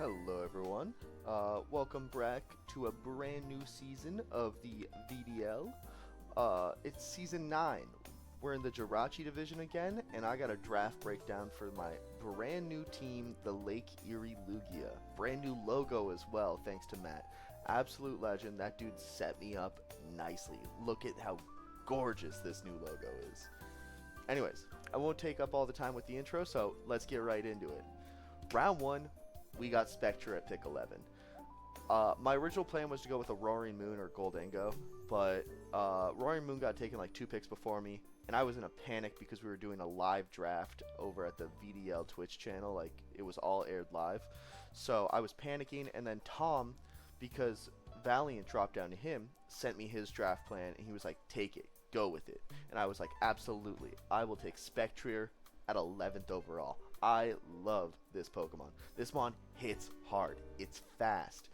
Hello everyone, welcome back to a brand new season of the VDL. It's season 9. We're in the Jirachi Division again, and I got a draft breakdown for my brand new team, the Lake Erie Lugia. Brand new logo as well, thanks to Matt. Absolute legend, that dude set me up nicely. Look at how gorgeous this new logo is. Anyways, I won't take up all the time with the intro, so let's get right into it. Round 1, we got Spectre at pick 11. My original plan was to go with a Roaring Moon or Goldango, but Roaring Moon got taken like 2 picks before me, and I was in a panic because we were doing a live draft over at the VDL Twitch channel. Like, it was all aired live. So I was panicking, and then Tom, because Valiant dropped down to him, sent me his draft plan, and he was like, take it, go with it. And I was like, absolutely, I will take Spectre at 11th overall. I love this Pokemon. This mon hits hard. It's fast.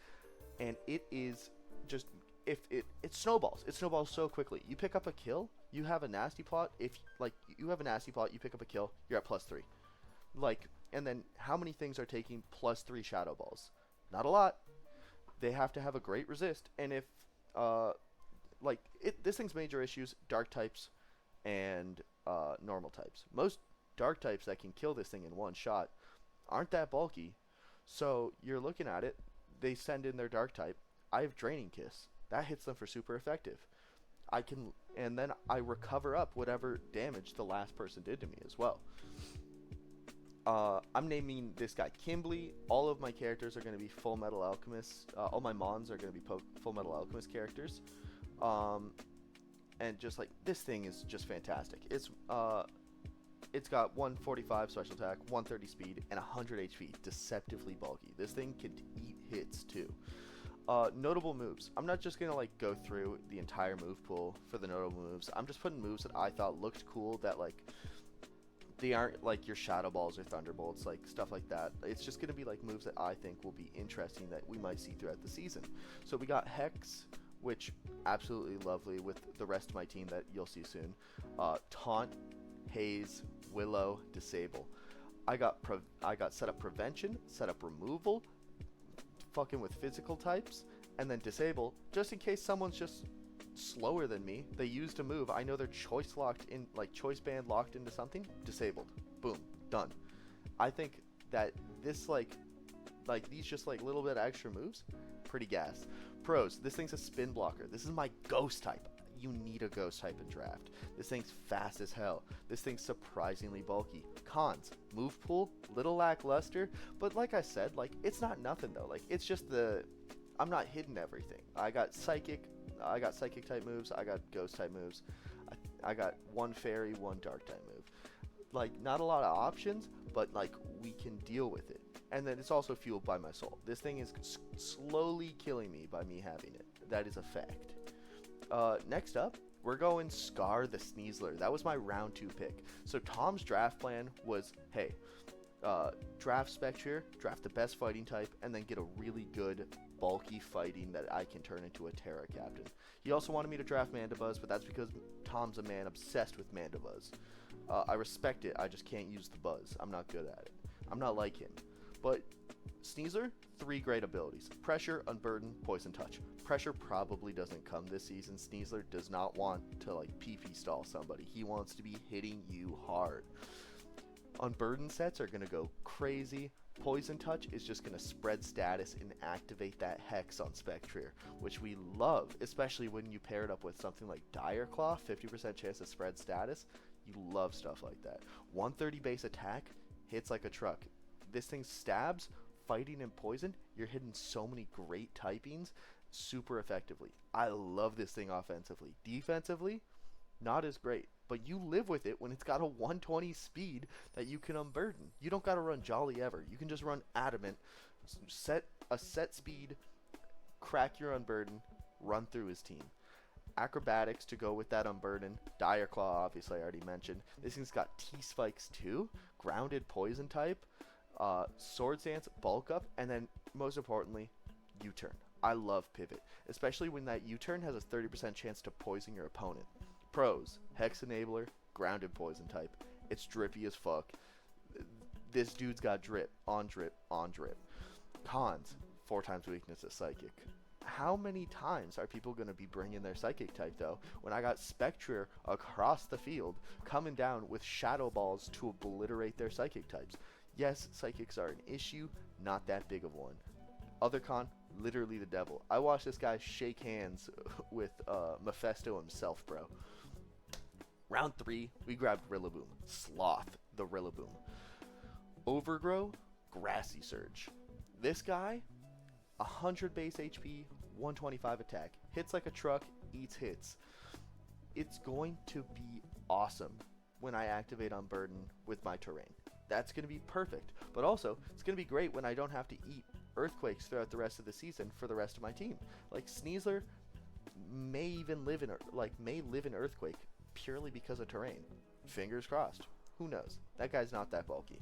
And it is just, it snowballs. It snowballs so quickly. You pick up a kill, you have a nasty plot. If, like, you have a nasty plot, you pick up a kill, you're at +3. Like, and then how many things are taking +3 Shadow Balls? Not a lot. They have to have a great resist. And if, this thing's major issues, dark types and normal types. Most dark types that can kill this thing in one shot aren't that bulky, so you're looking at it, they send in their dark type, I have Draining Kiss, that hits them for super effective. And then I recover up whatever damage the last person did to me as well. I'm naming this guy Kimberly. All of my characters are going to be Full Metal Alchemist. All my mons are going to be Full Metal Alchemist characters. And just like, this thing is just fantastic. It's got 145 special attack, 130 speed, and 100 HP. Deceptively bulky. This thing can eat hits too. Notable moves. I'm not just going to like go through the entire move pool for the notable moves. I'm just putting moves that I thought looked cool, that like they aren't like your Shadow Balls or Thunderbolts, like stuff like that. It's just going to be like moves that I think will be interesting that we might see throughout the season. So we got Hex, which absolutely lovely with the rest of my team that you'll see soon. Taunt, Haze, Willow, Disable. I got set up Prevention, set up Removal, fucking with physical types, and then Disable, just in case someone's just slower than me. They used a move, I know they're choice band locked into something, disabled. Boom, done. I think that this like these just like little bit of extra moves, pretty gas. Pros, this thing's a spin blocker. This is my ghost type. You need a ghost type in draft. This thing's fast as hell. This thing's surprisingly bulky. Cons, move pool, little lackluster, but like I said, like, it's not nothing though. Like, it's just I'm not hidden everything. I got psychic type moves, I got ghost type moves, I got one fairy, one dark type move. Like, not a lot of options, but like, we can deal with it. And then it's also fueled by my soul. This thing is slowly killing me by me having it. That is a fact. Next up, we're going Scar the Sneasler. That was my round 2 pick. So Tom's draft plan was, hey, draft Spectre, draft the best fighting type, and then get a really good bulky fighting that I can turn into a Terra Captain. He also wanted me to draft Mandibuzz, but that's because Tom's a man obsessed with Mandibuzz. I respect it, I just can't use the buzz. I'm not good at it. I'm not like him. But Sneasler, 3 great abilities. Pressure, Unburden, Poison Touch. Pressure probably doesn't come this season. Sneasler does not want to like PP stall somebody. He wants to be hitting you hard. Unburden sets are going to go crazy. Poison Touch is just going to spread status and activate that Hex on Spectre, which we love, especially when you pair it up with something like Dire Claw, 50% chance to spread status. You love stuff like that. 130 base attack, hits like a truck. This thing stabs, fighting, and poison. You're hitting so many great typings super effectively. I love this thing offensively. Defensively, not as great, but you live with it when it's got a 120 speed that you can unburden. You don't got to run Jolly ever. You can just run Adamant, set speed, crack your unburden, run through his team. Acrobatics to go with that unburden. Dire Claw, obviously I already mentioned. This thing's got T-Spikes too, grounded poison type, Sword Stance, bulk up, and then most importantly, U-turn. I love pivot, especially when that U-turn has a 30% chance to poison your opponent. Pros, Hex Enabler, grounded poison type. It's drippy as fuck. This dude's got drip, on drip, on drip. Cons, 4 times weakness to Psychic. How many times are people going to be bringing their Psychic type, though, when I got Spectre across the field coming down with Shadow Balls to obliterate their Psychic types? Yes, Psychics are an issue, not that big of one. Other con, literally the devil. I watched this guy shake hands with Mephisto himself, bro. Round 3, we grabbed Rillaboom. Sloth, the Rillaboom. Overgrow, Grassy Surge. This guy, 100 base HP, 125 attack. Hits like a truck, eats hits. It's going to be awesome when I activate Unburden with my terrain. That's going to be perfect. But also, it's going to be great when I don't have to eat Earthquakes throughout the rest of the season for the rest of my team. Like, Sneasler may even live in Earthquake purely because of terrain. Fingers crossed. Who knows? That guy's not that bulky.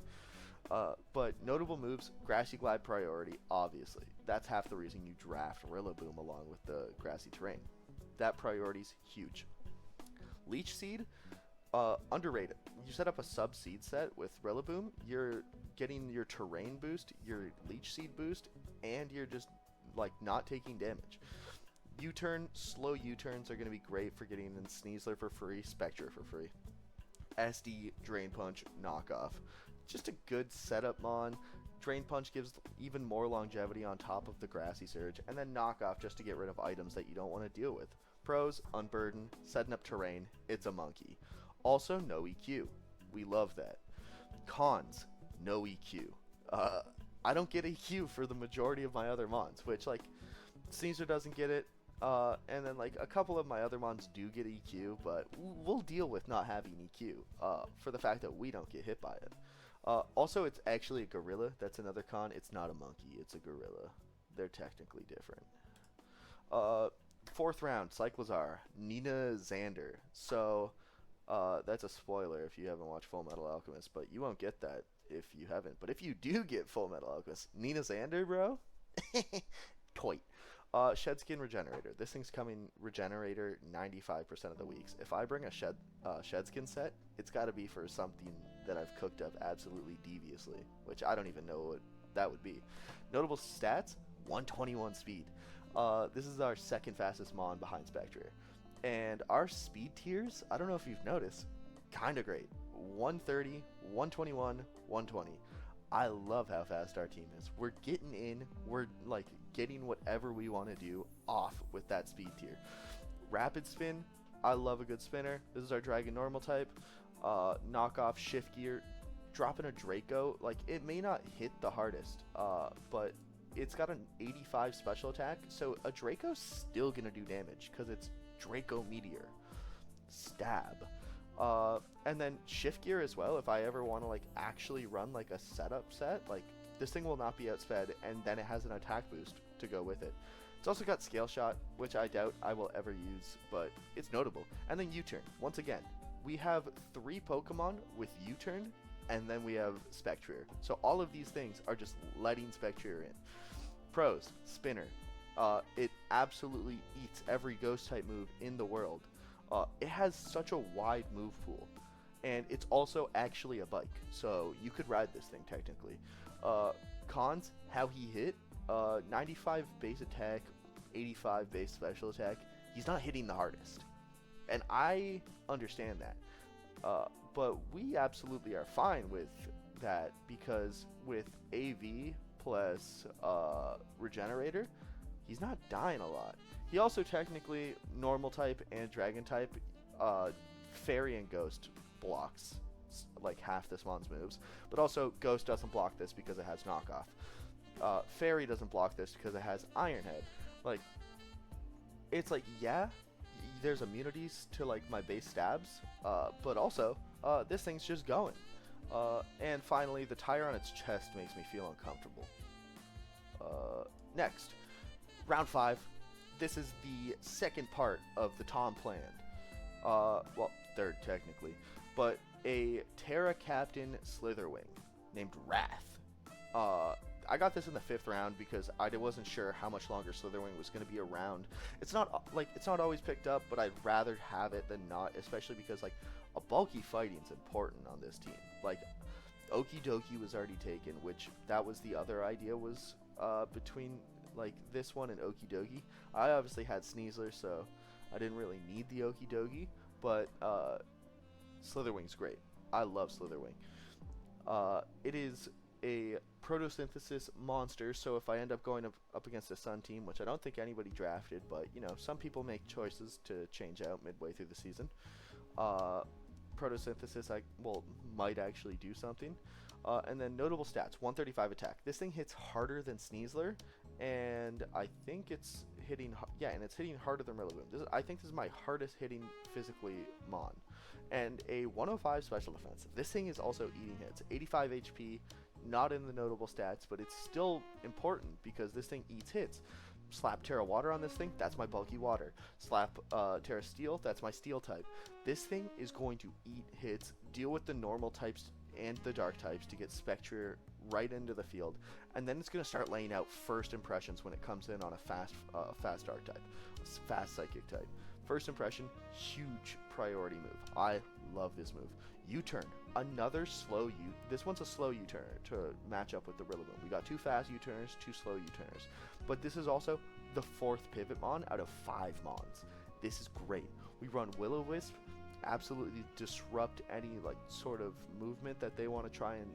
But notable moves, Grassy Glide priority, obviously. That's half the reason you draft Rillaboom along with the grassy terrain. That priority's huge. Leech Seed, underrated. You set up a sub-seed set with Rillaboom, you're getting your terrain boost, your Leech Seed boost, and you're just, like, not taking damage. U-turn, slow U-turns are going to be great for getting in Sneasler for free, Spectre for free. SD, Drain Punch, Knockoff. Just a good setup mon. Drain Punch gives even more longevity on top of the Grassy Surge, and then Knockoff just to get rid of items that you don't want to deal with. Pros, Unburden, setting up terrain, it's a monkey. Also, no EQ. We love that. Cons, no EQ. I don't get EQ for the majority of my other mons, which, like, Caesar doesn't get it, and then, like, a couple of my other mons do get EQ, but we'll deal with not having EQ for the fact that we don't get hit by it. Also, it's actually a gorilla. That's another con. It's not a monkey. It's a gorilla. They're technically different. 4th round, Cyclozar, Nina Xander. So, that's a spoiler if you haven't watched Full Metal Alchemist, but you won't get that if you haven't. But if you do get Full Metal Alchemist, Nina Xander, bro, toit. Shedskin Regenerator. This thing's coming Regenerator 95% of the weeks. If I bring a Shedskin set, it's got to be for something that I've cooked up absolutely deviously, which I don't even know what that would be. Notable stats, 121 speed. This is our second fastest mon behind Spectre. And our speed tiers, I don't know if you've noticed, kind of great. 130, 121, 120. I love how fast our team is. We're getting in. We're, like, getting whatever we want to do off with that speed tier. Rapid Spin. I love a good spinner. This is our Dragon Normal type. Knockoff Shift Gear. Dropping a Draco. Like, it may not hit the hardest, but it's got an 85 special attack. So a Draco's still going to do damage because it's Draco Meteor. Stab. And then Shift Gear as well, if I ever want to, like, actually run, like, a setup set, like, this thing will not be outsped, and then it has an attack boost to go with it. It's also got Scale Shot, which I doubt I will ever use, but it's notable. And then U-Turn. Once again, we have 3 Pokemon with U-Turn, and then we have Spectre. So all of these things are just letting Spectre in. Pros, Spinner. It absolutely eats every Ghost-type move in the world. It has such a wide move pool, and it's also actually a bike, so you could ride this thing technically. Cons, how he hit, 95 base attack, 85 base special attack. He's not hitting the hardest, and I understand that, but we absolutely are fine with that because with AV plus Regenerator, he's not dying a lot. He also technically normal type and dragon type, fairy and ghost blocks like half this mon's moves, but also ghost doesn't block this because it has knockoff. Fairy doesn't block this because it has Iron Head. Like, it's like, yeah, there's immunities to like my base stabs, but also this thing's just going. And finally, the tire on its chest makes me feel uncomfortable. Next, round 5. This is the second part of the Tom plan. Well, third technically, but a Terra Captain Slitherwing named Wrath. I got this in the 5th round because I wasn't sure how much longer Slitherwing was going to be around. It's not always picked up, but I'd rather have it than not, especially because like a bulky fighting's important on this team. Like Okie Dokie was already taken, which that was the other idea, was between like this one and Okie Dokie. I obviously had Sneasler, so I didn't really need the Okie Dokie, but Slitherwing's great. I love Slitherwing. It is a photosynthesis monster, so if I end up going up against a Sun team, which I don't think anybody drafted, but you know, some people make choices to change out midway through the season. Photosynthesis might actually do something. And then notable stats: 135 attack. This thing hits harder than Sneasler, and I think it's hitting and it's hitting harder than Rillaboom. I think this is my hardest hitting physically Mon. And a 105 special defense. This thing is also eating hits. 85 HP, not in the notable stats, but it's still important because this thing eats hits. Slap Terra Water on this thing, that's my bulky water. Slap Terra Steel, that's my steel type. This thing is going to eat hits, deal with the normal types and the dark types to get Spectre right into the field, and then it's going to start laying out first impressions when it comes in on a fast dark type, fast psychic type. First impression, huge priority move. I love this move. U-turn, another slow this one's a slow U-turn to match up with the Rillaboom. We got 2 fast U-turners, 2 slow U-turners, but this is also the 4th pivot Mon out of 5 Mons. This is great. We run Will-O-Wisp, absolutely disrupt any like sort of movement that they want to try and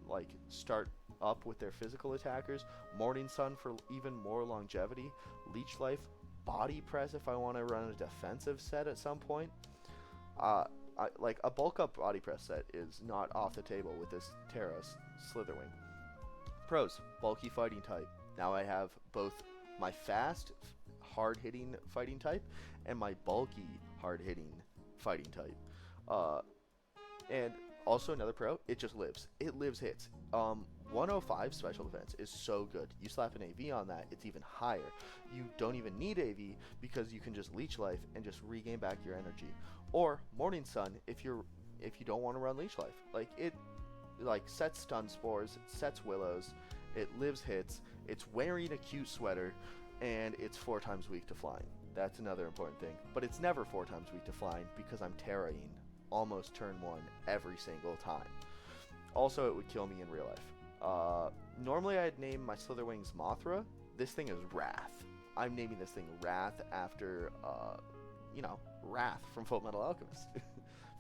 like start up with their physical attackers. Morning Sun for even more longevity. Leech Life, Body Press if I want to run a defensive set at some point. Like a bulk up Body Press set is not off the table with this Terra Slitherwing. Pros: bulky fighting type. Now I have both my fast, hard hitting fighting type and my bulky, hard hitting fighting type. And also another pro, it just lives. It lives hits. 105 special defense is so good. You slap an AV on that, it's even higher. You don't even need AV because you can just Leech Life and just regain back your energy. Or Morning Sun if you don't want to run Leech Life. Like it sets stun spores, it sets willows, it lives hits, it's wearing a cute sweater, and it's 4 times weak to flying. That's another important thing. But it's never 4 times weak to flying because I'm Terraing almost turn 1 every single time. Also, it would kill me in real life. Normally I'd name my Slitherwings Mothra. This thing is Wrath. I'm naming this thing Wrath after, Wrath from Fullmetal Alchemist.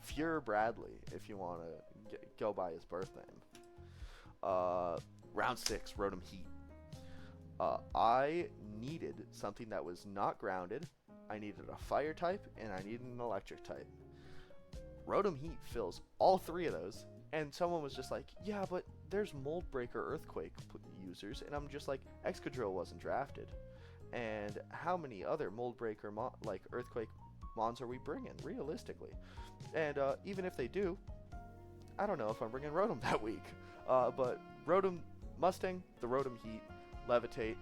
Fuhrer Bradley, if you want to go by his birth name. Round 6, Rotom Heat. I needed something that was not grounded. I needed a fire type, and I needed an electric type. Rotom Heat fills all 3 of those, and someone was just like, yeah, but there's Mold Breaker Earthquake users, and I'm just like, Excadrill wasn't drafted. And how many other Mold Breaker Earthquake Mons are we bringing, realistically? And even if they do, I don't know if I'm bringing Rotom that week. But Rotom Mustang, the Rotom Heat, Levitate,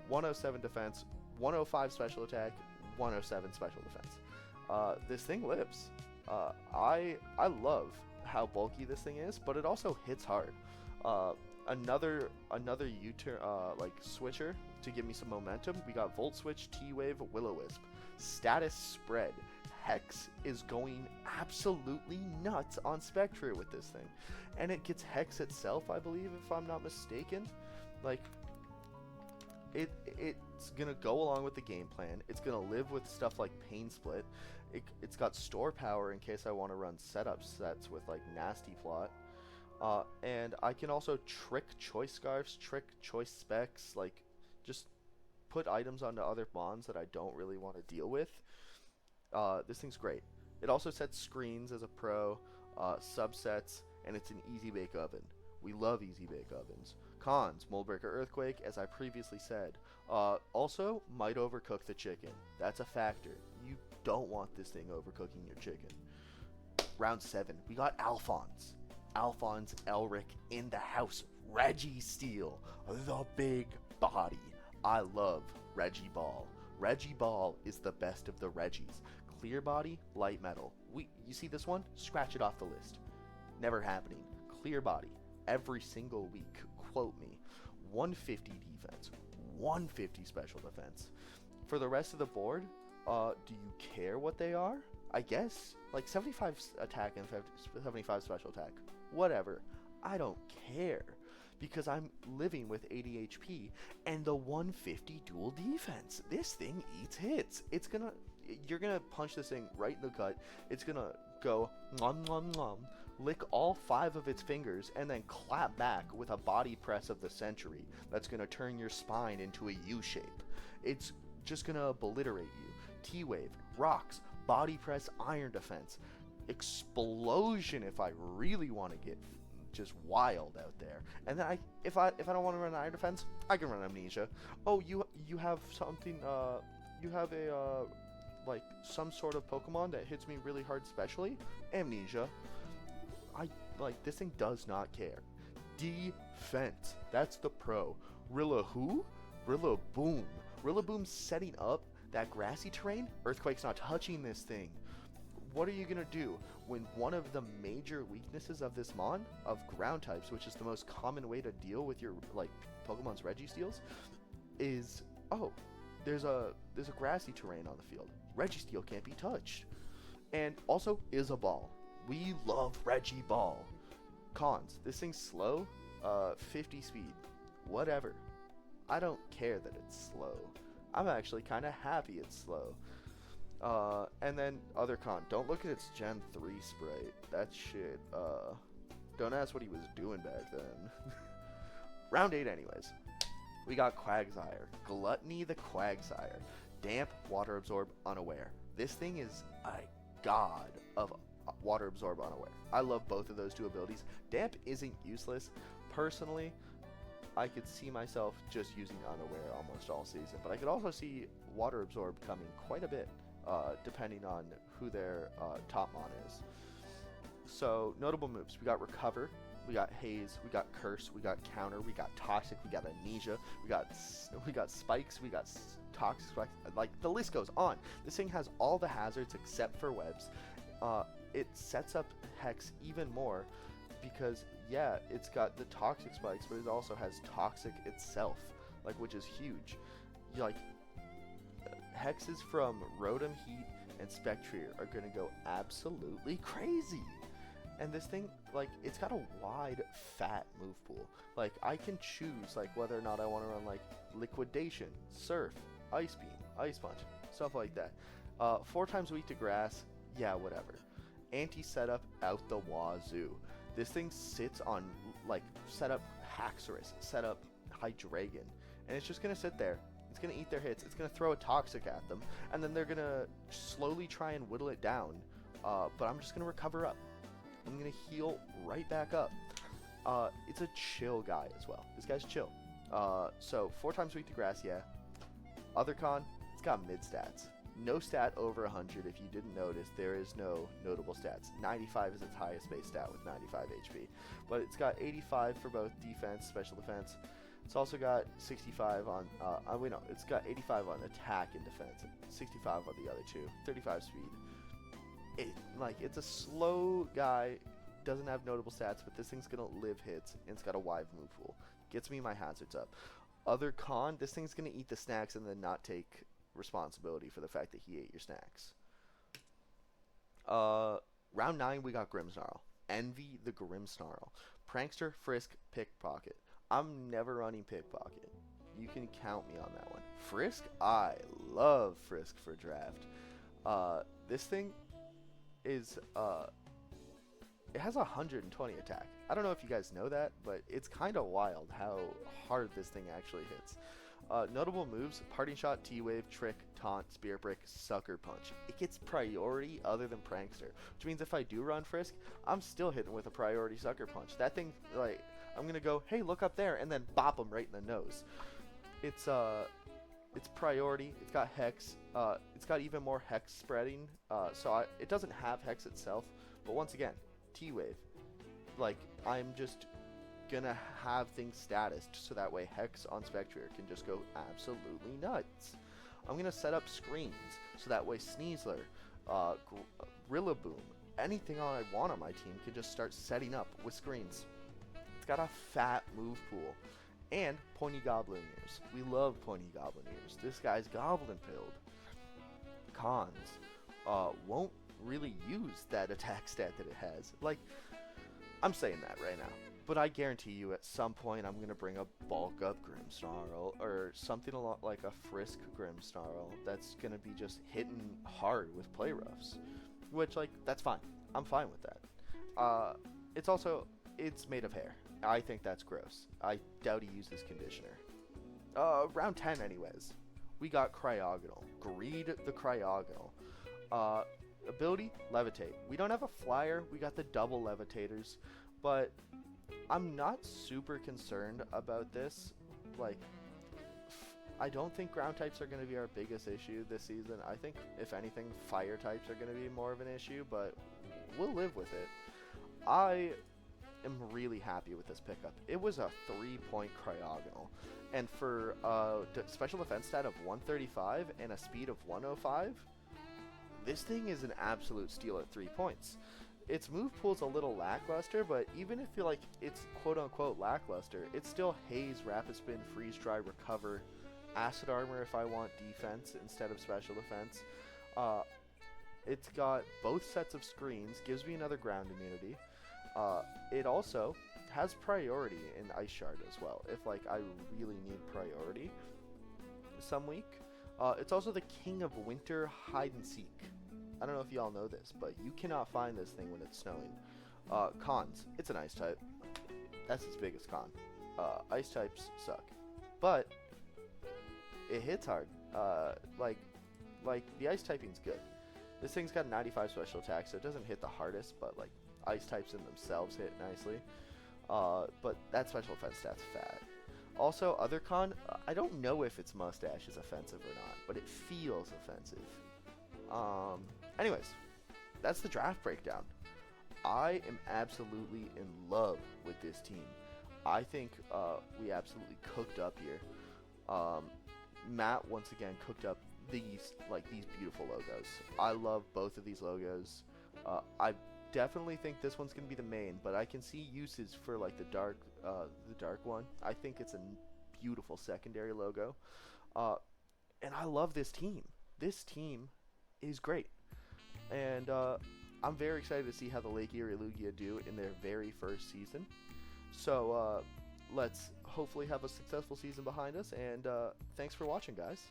107 defense, 105 special attack, 107 special defense. This thing lives. I love how bulky this thing is, but it also hits hard. Another U-turn switcher to give me some momentum. We got Volt Switch, T-Wave, Will-O-Wisp. Status spread. Hex is going absolutely nuts on Spectre with this thing, and it gets Hex itself, I believe, if I'm not mistaken. Like, it's gonna go along with the game plan. It's gonna live with stuff like Pain Split. It's got store power in case I want to run setup sets with like Nasty Plot. And I can also trick Choice Scarfs, trick Choice Specs, like just put items onto other Mons that I don't really want to deal with. This thing's great. It also sets screens as a pro, subsets, and it's an easy bake oven. We love easy bake ovens. Cons: Mold Breaker Earthquake, as I previously said. Also, might overcook the chicken. That's a factor. You don't want this thing overcooking your chicken. Round 7, we got Alphonse. Alphonse Elric in the house. Registeel, the big body. I love Regiball. Regiball is the best of the Regis. Clear body, light metal. You see this one? Scratch it off the list. Never happening. Clear body. Every single week. Quote me. 150 defense. 150 special defense. For the rest of the board, do you care what they are? I guess. Like 75 attack and 75 special attack. Whatever. I don't care. because I'm living with 80 HP and the 150 dual defense. This thing eats hits. You're gonna punch this thing right in the gut. It's gonna go nom nom nom, lick all 5 of its fingers, and then clap back with a body press of the century that's gonna turn your spine into a U shape. It's just gonna obliterate you. T-Wave, rocks, body press, iron defense, explosion if I really want to get just wild out there. And then if I don't want to run iron defense, I can run amnesia. Oh, you have something, you have a like some sort of Pokemon that hits me really hard specially? Amnesia. This thing does not care. Defense. That's the pro. Rillaboom. Rillaboom's setting up that grassy terrain. Earthquake's not touching this thing. What are you gonna do when one of the major weaknesses of this mon, of ground types, which is the most common way to deal with your Pokemon's Registeels, is there's a grassy terrain on the field. Registeel can't be touched. And also is a ball. We love Regiball. Cons. This thing's slow. 50 speed. Whatever. I don't care that it's slow. I'm actually kind of happy it's slow. And then other con. Don't look at its Gen 3 sprite. That shit. Don't ask what he was doing back then. Round 8 anyways. We got Quagsire. Gluttony the Quagsire. Damp, Water Absorb, Unaware. This thing is a god of Water Absorb, Unaware. I love both of those 2 abilities. Damp isn't useless. Personally, I could see myself just using Unaware almost all season, but I could also see Water Absorb coming quite a bit, depending on who their top mon is. So, notable moves. We got Recover, we got Haze, we got Curse, we got Counter, we got Toxic, we got Amnesia, we got Spikes, we got Toxic Spikes, the list goes on. This thing has all the hazards except for webs. It sets up Hex even more because, yeah, it's got the Toxic Spikes, but it also has Toxic itself, which is huge. Hexes from Rotom, Heat, and Spectrier are going to go absolutely crazy. And this thing, it's got a wide, fat move pool. I can choose, whether or not I want to run, Liquidation, Surf, Ice Beam, Ice Punch, stuff like that. 4 times weak to Grass, yeah, whatever. Anti-setup out the wazoo. This thing sits on, setup Haxorus, setup Hydreigon, and it's just going to sit there. It's going to eat their hits. It's going to throw a Toxic at them, and then they're going to slowly try and whittle it down, but I'm just going to recover up. I'm going to heal right back up. It's a chill guy as well. This guy's chill. So 4 times weak to Grass, yeah. Other con, it's got mid stats. No stat over 100. If you didn't notice, there is no notable stats. 95 is its highest base stat with 95 HP. But it's got 85 for both defense, special defense. It's also got 65 on, it's got 85 on attack and defense, 65 on the other 2, 35 speed. It's a slow guy, doesn't have notable stats, but this thing's gonna live hits, and it's got a wide move pool. Gets me my hazards up. Other con, this thing's gonna eat the snacks and then not take responsibility for the fact that he ate your snacks. Round 9, we got Grimmsnarl. Envy the Grimmsnarl. Prankster, Frisk, Pickpocket. I'm never running Pickpocket. You can count me on that one. Frisk, I love Frisk for draft. This thing is, it has 120 attack. I don't know if you guys know that, but it's kind of wild how hard this thing actually hits. Notable moves: Parting Shot, T-Wave, Trick, Taunt, Spear Brick, Sucker Punch. It gets priority other than Prankster, which means if I do run Frisk, I'm still hitting with a priority Sucker Punch. That thing, I'm going to go, hey, look up there, and then bop him right in the nose. It's priority. It's got Hex. It's got even more Hex spreading. It doesn't have Hex itself, but once again, T-Wave. I'm just gonna have things statused so that way Hex on Spectrier can just go absolutely nuts. I'm gonna set up screens so that way Sneasler, Rillaboom, anything I want on my team can just start setting up with screens. It's got a fat move pool. And Pointy Goblin Ears. We love Pointy Goblin Ears. This guy's Goblin Pilled. Cons. Won't really use that attack stat that it has. I'm saying that right now. But I guarantee you, at some point, I'm gonna bring a bulk up Grimmsnarl or something along like a Frisk Grimmsnarl that's gonna be just hitting hard with play roughs, which like that's fine. I'm fine with that. It's also it's made of hair. I think that's gross. I doubt he uses conditioner. Round 10, anyways. We got Cryogonal. Greed the Cryogonal. Ability, Levitate. We don't have a flyer. We got the double Levitators, but I'm not super concerned about this. Like, I don't think ground types are going to be our biggest issue this season. I think, if anything, fire types are going to be more of an issue, but we'll live with it. I am really happy with this pickup. It was a 3-point Cryogonal, and for special defense stat of 135 and a speed of 105, this thing is an absolute steal at 3 points. Its move pool's a little lackluster, but even if you're like it's quote-unquote lackluster, it's still Haze, Rapid Spin, Freeze Dry, Recover, Acid Armor if I want defense instead of special defense. It's got both sets of screens, gives me another ground immunity. It also has priority in Ice Shard as well, if like I really need priority some week. It's also the King of Winter Hide and Seek. I don't know if y'all know this, but you cannot find this thing when it's snowing. Cons, it's an ice type. That's its biggest con. Ice types suck, but it hits hard. Like the ice typing's good. This thing's got 95 special attack, so it doesn't hit the hardest, but like ice types in themselves hit nicely. But that special defense stat's fat. Also, other con, I don't know if its mustache is offensive or not, but it feels offensive. Anyways, that's the draft breakdown. I am absolutely in love with this team. I think we absolutely cooked up here. Matt once again cooked up these beautiful logos. I love both of these logos. I definitely think this one's gonna be the main, but I can see uses for like the dark one. I think it's a beautiful secondary logo, and I love this team. This team is great, and I'm very excited to see how the Lake Erie Lugia do in their very first season. So let's hopefully have a successful season behind us, and thanks for watching, guys.